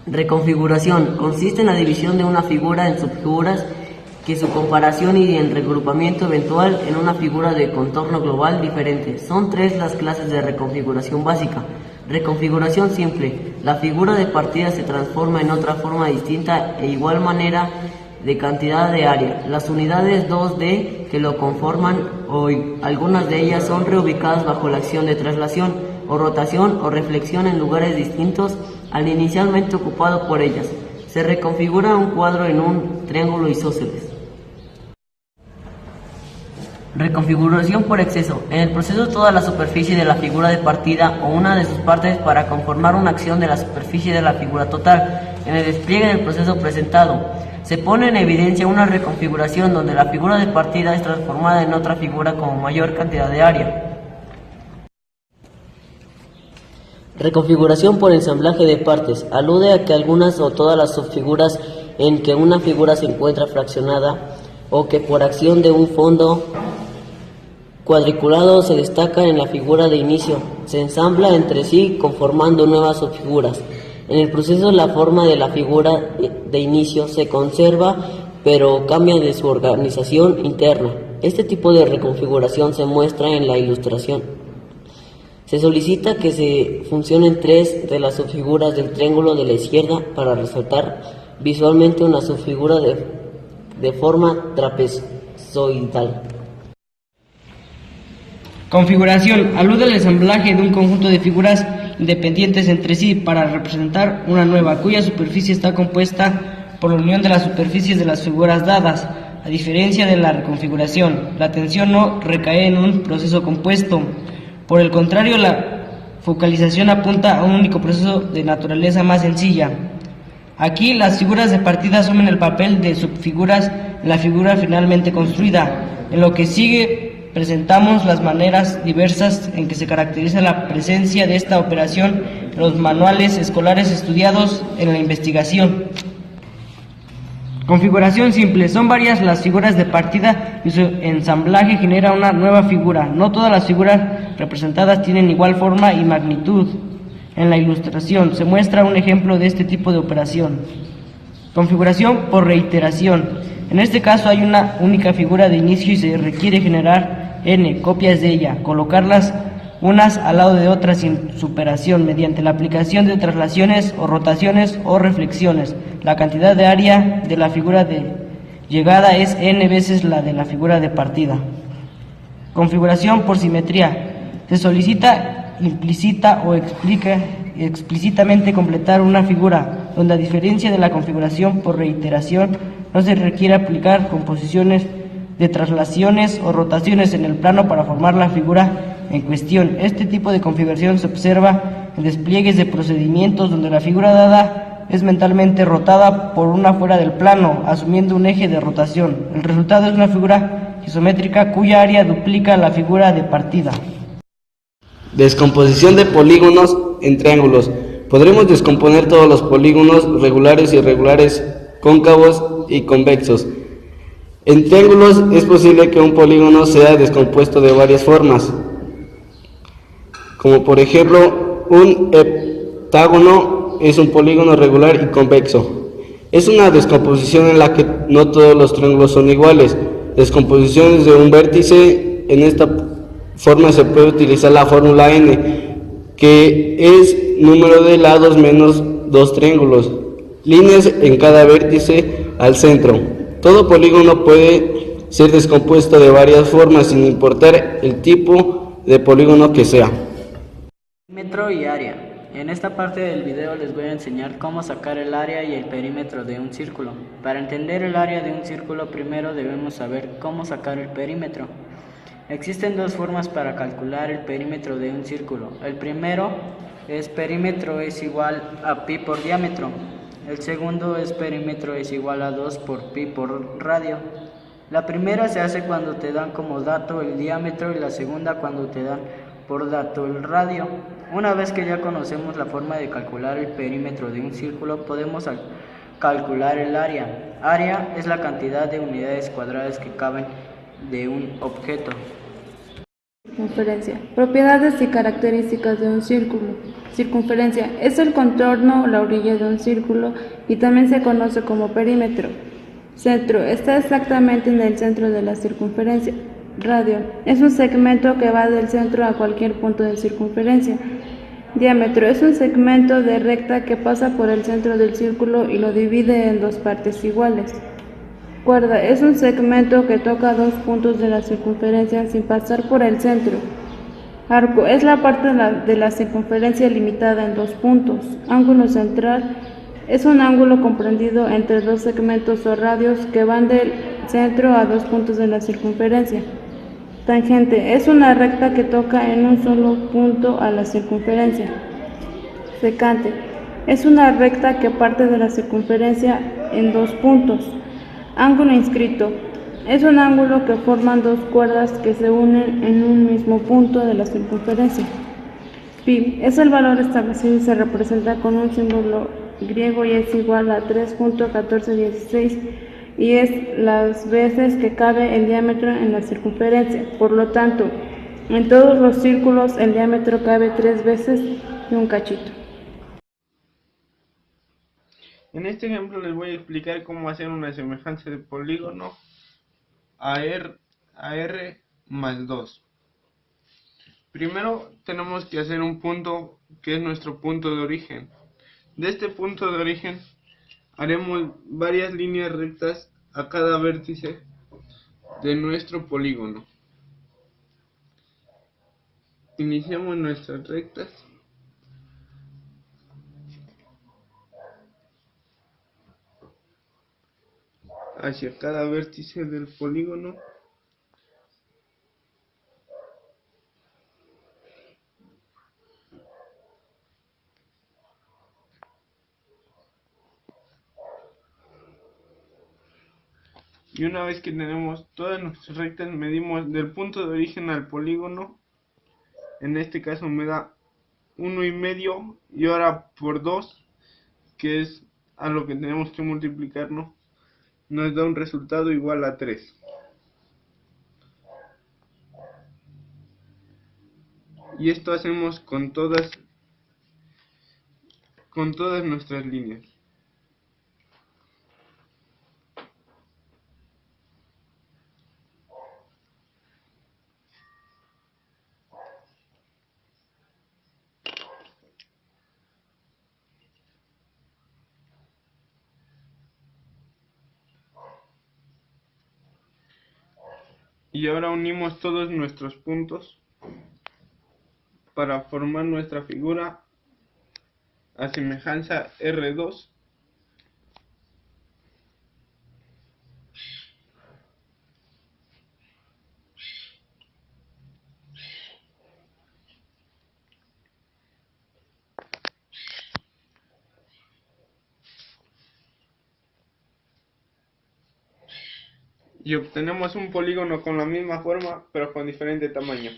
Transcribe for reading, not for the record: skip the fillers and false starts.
Reconfiguración consiste en la división de una figura en subfiguras que su comparación y en regrupamiento eventual en una figura de contorno global diferente. Son tres las clases de reconfiguración básica. Reconfiguración simple. La figura de partida se transforma en otra forma distinta e igual manera de cantidad de área. Las unidades 2D que lo conforman o algunas de ellas son reubicadas bajo la acción de traslación o rotación o reflexión en lugares distintos al inicialmente ocupado por ellas. Se reconfigura un cuadro en un triángulo isósceles. Reconfiguración por exceso. En el proceso toda la superficie de la figura de partida o una de sus partes para conformar una acción de la superficie de la figura total. En el despliegue del proceso presentado, se pone en evidencia una reconfiguración donde la figura de partida es transformada en otra figura con mayor cantidad de área. Reconfiguración por ensamblaje de partes. Alude a que algunas o todas las subfiguras en que una figura se encuentra fraccionada o que por acción de un fondo cuadriculado se destacan en la figura de inicio, se ensambla entre sí conformando nuevas subfiguras. En el proceso la forma de la figura de inicio se conserva pero cambia de su organización interna. Este tipo de reconfiguración se muestra en la ilustración. Se solicita que se funcionen tres de las subfiguras del triángulo de la izquierda para resaltar visualmente una subfigura de forma trapezoidal. Configuración. Alude al ensamblaje de un conjunto de figuras independientes entre sí para representar una nueva, cuya superficie está compuesta por la unión de las superficies de las figuras dadas. A diferencia de la reconfiguración, la atención no recae en un proceso compuesto. Por el contrario, la focalización apunta a un único proceso de naturaleza más sencilla. Aquí, las figuras de partida asumen el papel de subfiguras en la figura finalmente construida. En lo que sigue, presentamos las maneras diversas en que se caracteriza la presencia de esta operación en los manuales escolares estudiados en la investigación. Configuración simple. Son varias las figuras de partida y su ensamblaje genera una nueva figura. No todas las figuras representadas tienen igual forma y magnitud. En la ilustración se muestra un ejemplo de este tipo de operación. Configuración por reiteración. En este caso hay una única figura de inicio y se requiere generar n copias de ella, colocarlas unas al lado de otras sin superación mediante la aplicación de traslaciones o rotaciones o reflexiones. La cantidad de área de la figura de llegada es n veces la de la figura de partida. Configuración por simetría. Se solicita implícita o explícitamente completar una figura, donde a diferencia de la configuración por reiteración, no se requiere aplicar composiciones de traslaciones o rotaciones en el plano para formar la figura en cuestión. Este tipo de configuración se observa en despliegues de procedimientos donde la figura dada es mentalmente rotada por una fuera del plano, asumiendo un eje de rotación. El resultado es una figura isométrica cuya área duplica la figura de partida. Descomposición de polígonos en triángulos. Podremos descomponer todos los polígonos regulares, irregulares, cóncavos y convexos. En triángulos es posible que un polígono sea descompuesto de varias formas, como por ejemplo un heptágono es un polígono regular y convexo. Es una descomposición en la que no todos los triángulos son iguales. Descomposiciones de un vértice. En esta forma se puede utilizar la fórmula n, que es número de lados menos dos triángulos, líneas en cada vértice al centro. Todo polígono puede ser descompuesto de varias formas sin importar el tipo de polígono que sea. Perímetro y área. En esta parte del video les voy a enseñar cómo sacar el área y el perímetro de un círculo. Para entender el área de un círculo, primero debemos saber cómo sacar el perímetro. Existen dos formas para calcular el perímetro de un círculo. El primero es perímetro es igual a pi por diámetro. El segundo es perímetro es igual a 2 por pi por radio. La primera se hace cuando te dan como dato el diámetro y la segunda cuando te dan por dato el radio. Una vez que ya conocemos la forma de calcular el perímetro de un círculo, podemos calcular el área. Área es la cantidad de unidades cuadradas que caben de un objeto. Conferencia. Propiedades y características de un círculo. Circunferencia es el contorno o la orilla de un círculo y también se conoce como perímetro. Centro está exactamente en el centro de la circunferencia. Radio es un segmento que va del centro a cualquier punto de circunferencia. Diámetro es un segmento de recta que pasa por el centro del círculo y lo divide en dos partes iguales. Cuerda es un segmento que toca dos puntos de la circunferencia sin pasar por el centro. Arco es la parte de la circunferencia limitada en dos puntos. Ángulo central es un ángulo comprendido entre dos segmentos o radios que van del centro a dos puntos de la circunferencia. Tangente es una recta que toca en un solo punto a la circunferencia. Secante es una recta que parte de la circunferencia en dos puntos. Ángulo inscrito es un ángulo que forman dos cuerdas que se unen en un mismo punto de la circunferencia. Pi es el valor establecido y se representa con un símbolo griego y es igual a 3.1416 y es las veces que cabe el diámetro en la circunferencia. Por lo tanto, en todos los círculos el diámetro cabe 3 veces y un cachito. En este ejemplo les voy a explicar cómo hacer una semejanza de polígono a R más 2. Primero tenemos que hacer un punto que es nuestro punto de origen. De este punto de origen haremos varias líneas rectas a cada vértice de nuestro polígono. Iniciamos nuestras rectas. Hacia cada vértice del polígono. Y una vez que tenemos todas nuestras rectas, medimos del punto de origen al polígono. En este caso me da 1,5 y ahora por 2, que es a lo que tenemos que multiplicarnos, nos da un resultado igual a 3. Y esto hacemos con todas nuestras líneas. Y ahora unimos todos nuestros puntos para formar nuestra figura a semejanza R2. Y obtenemos un polígono con la misma forma pero con diferente tamaño.